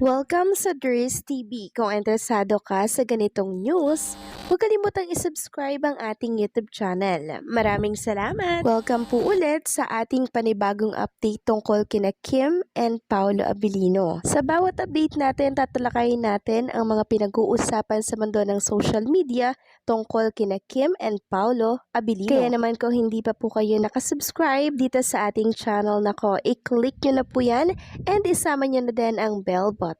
Welcome sa Dries TV. Kung interesado ka sa ganitong news, huwag kalimutang isubscribe ang ating YouTube channel. Maraming salamat! Welcome po ulit sa ating panibagong update tungkol kina Kim and Paolo Abilino. Sa bawat update natin, tatalakayin natin ang mga pinag-uusapan sa mundo ng social media tungkol kina Kim and Paolo Abilino. Kaya naman kung hindi pa po kayo nakasubscribe dito sa ating channel nako, i-click nyo na po yan and isama nyo na din ang bell button.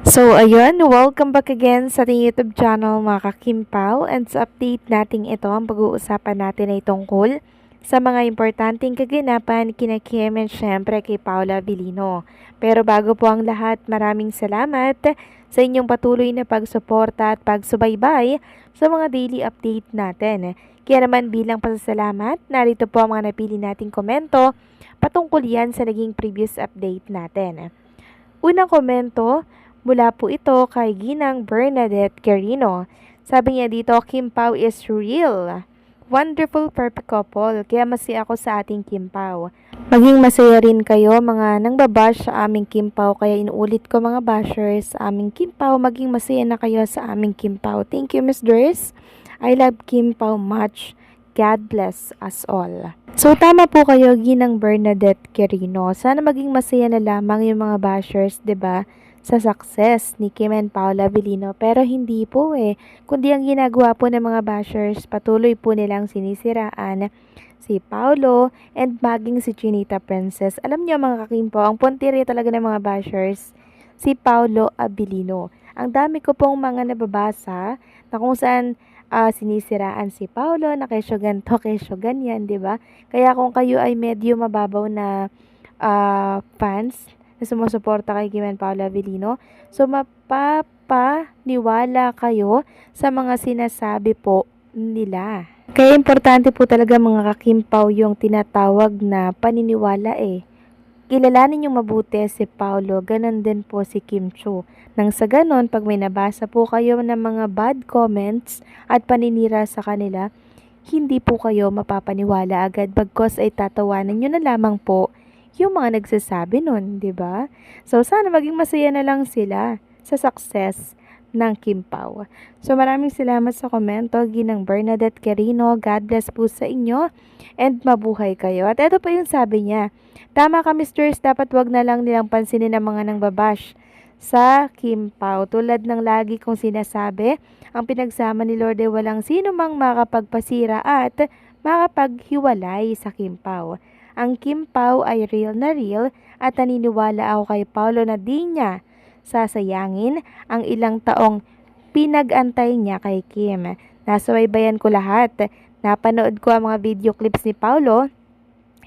So, ayun, welcome back again sa ating YouTube channel mga kakimpaw, and sa update natin ito, ang pag-uusapan natin ay tungkol sa mga importanteng kaganapan kina Kim and syempre kay Paolo Abilino. Pero bago po ang lahat, maraming salamat sa inyong patuloy na pagsuporta at pagsubaybay sa mga daily update natin. Kaya naman bilang pasasalamat, narito po ang mga napili nating komento patungkol yan sa naging previous update natin. Unang komento, mula po ito kay Ginang Bernadette Carino. Sabi niya dito, Kim Pao is real. Wonderful, perfect couple. Kaya masaya ako sa ating Kim Pao. Maging masaya rin kayo mga nangbabash sa aming Kim Pao. Kaya inuulit ko mga bashers sa aming Kim Pao. Maging masaya na kayo sa aming Kim Pao. Thank you, Miss Dres. I love Kim Pao much. God bless us all. So, tama po kayo, Ginang Bernadette Quirino. Sana maging masaya na lamang yung mga bashers, 'di ba, sa success ni Kim and Paolo Abilino. Pero hindi po kundi ang ginagawa po ng mga bashers, patuloy po nilang sinisiraan si Paolo and maging si Chinita Princess. Alam niyo mga kakimpo, ang puntiri talaga ng mga bashers, si Paolo Abilino. Ang dami ko pong mga nababasa na kung saan sinisiraan si Paolo na kesyo ganto, kesyo ganyan, di ba? Kaya kung kayo ay medyo mababaw na fans na sumusuporta kay Kim and Paolo Abilino, so mapapaniwala kayo sa mga sinasabi po nila. Kaya importante po talaga mga kakimpaw yung tinatawag na paniniwala Kilalanin niyong mabuti si Paolo, ganon din po si Kim Chiu. Nang sa ganon, pag may nabasa po kayo ng mga bad comments at paninira sa kanila, hindi po kayo mapapaniwala agad, bagkos ay tatawanan niyo na lamang po yung mga nagsasabi nun, di ba? So, sana maging masaya na lang sila sa success ng Kim Pao. So, maraming salamat sa komento, Ginang Bernadette Carino. God bless po sa inyo and mabuhay kayo. At ito pa yung sabi niya, tama ka, Mr. Dapat wag na lang nilang pansinin ang mga nangbabash sa Kim Pao. Tulad ng lagi kong sinasabi, ang pinagsama ni Lord ay walang sino mang makapagpasira at makapaghiwalay sa Kim Pao. Ang Kim Pao ay real na real at naniniwala ako kay Paolo na di niya sasayangin ang ilang taong pinag-antay niya kay Kim. Nasubaybayan ko lahat. Napanood ko ang mga video clips ni Paolo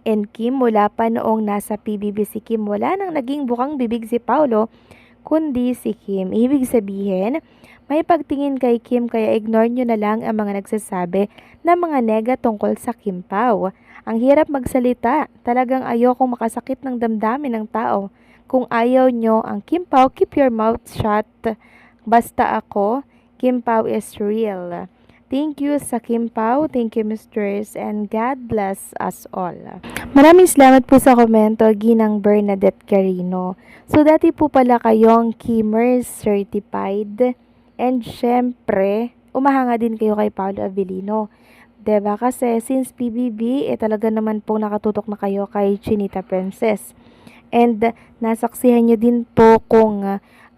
and Kim mula pa noong nasa PBB si Kim. Wala nang naging bukang bibig si Paolo, kundi si Kim. Ibig sabihin, may pagtingin kay Kim, kaya ignore nyo na lang ang mga nagsasabi na mga nega tungkol sa Kim Pao. Ang hirap magsalita. Talagang ayokong makasakit ng damdamin ng tao. Kung ayaw nyo ang Kim Pao, keep your mouth shut. Basta ako, Kim Pao is real. Thank you sa Kim Pao, thank you Mistress, and God bless us all. Maraming salamat po sa komento, Ginang Bernadette Carino. So, dati po pala kayong Kimmers certified, and syempre, umahanga din kayo kay Paolo Abilino. Diba? Kasi since PBB, talaga naman po nakatutok na kayo kay Chinita Princess. And nasaksihan nyo din po kung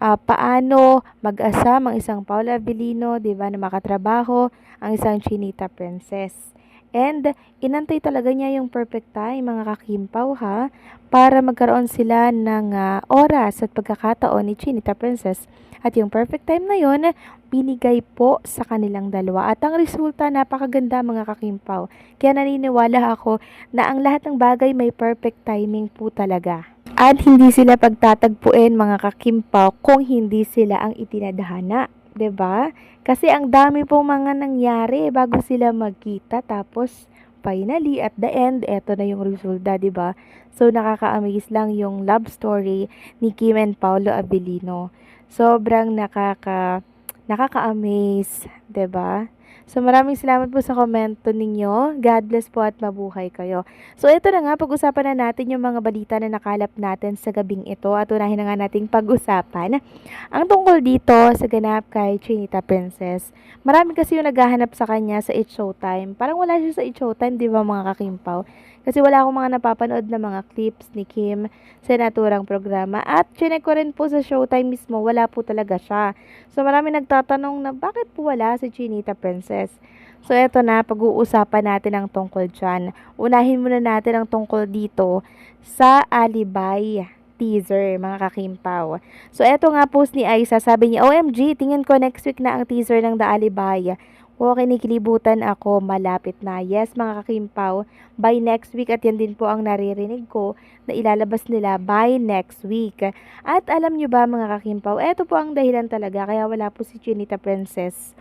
paano mag-asam ang isang Paolo Abilino, di ba, na makatrabaho ang isang Chinita Princess. And inantay talaga niya yung perfect time mga kakimpaw para magkaroon sila ng oras at pagkakataon ni Chinita Princess. At yung perfect time na yon, binigay po sa kanilang dalawa. At ang resulta, napakaganda mga kakimpaw. Kaya naniniwala ako na ang lahat ng bagay may perfect timing po talaga. At hindi sila pagtatagpuin mga kakimpaw kung hindi sila ang itinadhana, 'di ba? Kasi ang dami pong mga nangyari bago sila magkita, tapos finally at the end eto na yung resulta, 'di ba? So nakaka-amaze lang yung love story ni Kim and Paolo Abilino. Sobrang nakaka-amaze, 'di ba? So maraming salamat po sa komento ninyo. God bless po at mabuhay kayo. So ito na nga, pag-usapan na natin yung mga balita na nakalap natin sa gabing ito at unahin na nga nating pag-usapan ang tungkol dito sa ganap kay Chinita Princess. Marami kasi yung naghahanap sa kanya sa It's Showtime. Parang wala siya sa It's Showtime, di ba mga kakimpaw? Kasi wala akong mga napapanood na mga clips ni Kim sa naturang programa. At chinek ko rin po sa Showtime mismo, wala po talaga siya. So marami nagtatanong na bakit po wala si Chinita Princess. So eto na, pag-uusapan natin ang tungkol dyan. Unahin muna natin ang tungkol dito sa Alibay teaser, mga kakimpaw. So eto nga post ni Aiza, sabi niya, OMG, tingin ko next week na ang teaser ng The Alibay. O, kinikilibutan ako, malapit na. Yes, mga kakimpaw, by next week at yan din po ang naririnig ko na ilalabas nila by next week. At alam nyo ba mga kakimpaw, eto po ang dahilan talaga kaya wala po si Chinita Princess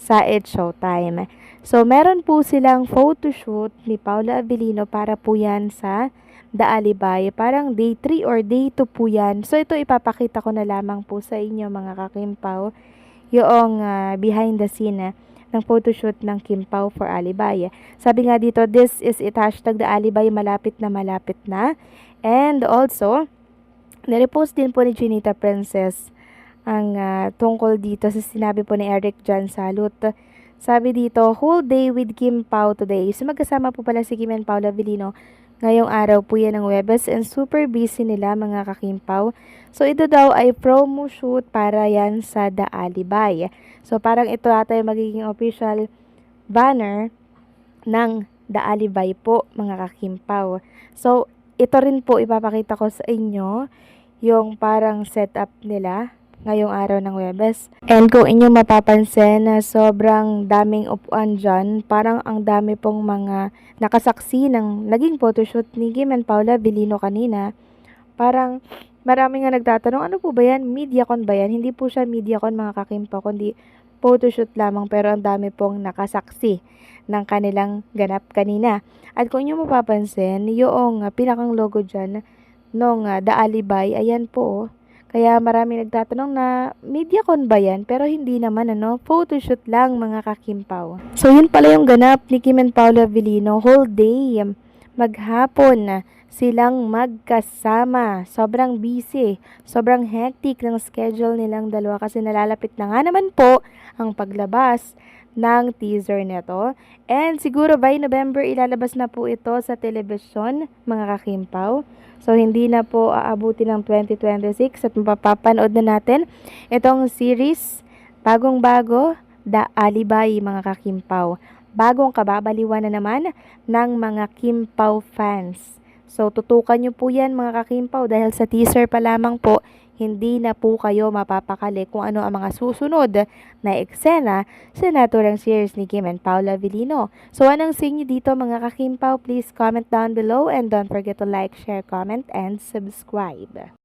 sa It's Showtime. So, meron po silang photoshoot ni Paula Avellino para po yan sa The Alibay. Parang day 3 or day 2 po yan. So, ito ipapakita ko na lamang po sa inyo mga kakimpaw yung behind the scene ng photoshoot ng Kim Pao for Alibay. Sabi nga dito, this is it, hashtag The Alibay, malapit na. And also, nirepost din po ni Chinita Princess ang tungkol dito sa sinabi po ni Eric Jan Salut. Sabi dito, whole day with Kim Pao today. So magkasama po pala si Kim and Paula Avellino. Ngayong araw po yan ng Webes and super busy nila mga kakimpaw. So ito daw ay promo shoot para yan sa The Alibay. So parang ito ata yung magiging official banner ng The Alibay po mga kakimpaw. So ito rin po ipapakita ko sa inyo yung parang setup nila ngayong araw ng Webes. And kung inyong mapapansin na sobrang daming upuan dyan, parang ang dami pong mga nakasaksi ng naging photoshoot ni Kim and Paula Avellino kanina. Parang marami nga nagtatanong, ano po ba yan? Mediacon ba yan? Hindi po siya Mediacon mga kakimpa, kundi photoshoot lamang, pero ang dami pong nakasaksi ng kanilang ganap kanina. At kung inyong mapapansin, yung pinakang logo dyan nung The Alibay, ayan po. Kaya marami nagtatanong na Mediacon ba yan? Pero hindi naman photoshoot lang mga kakimpaw. So yun pala yung ganap ni Kim and Paula Avellino, whole day, maghapon silang magkasama. Sobrang busy, sobrang hectic ng schedule nilang dalawa kasi nalalapit na nga naman po ang paglabas ng teaser nito. And siguro by November ilalabas na po ito sa telebisyon mga kakimpaw. So, hindi na po aabuti ng 2026 at mapapanood na natin itong series, bagong-bago, The Alibay, mga kakimpaw. Bagong kababaliwan na naman ng mga Kimpaw fans. So, tutukan nyo po yan mga kakimpaw dahil sa teaser pa lamang po, hindi na po kayo mapapakali kung ano ang mga susunod na eksena sa naturang series ni Kim and Paula Avellino. So anong sing nyo dito mga kakimpaw? Please comment down below and don't forget to like, share, comment, and subscribe.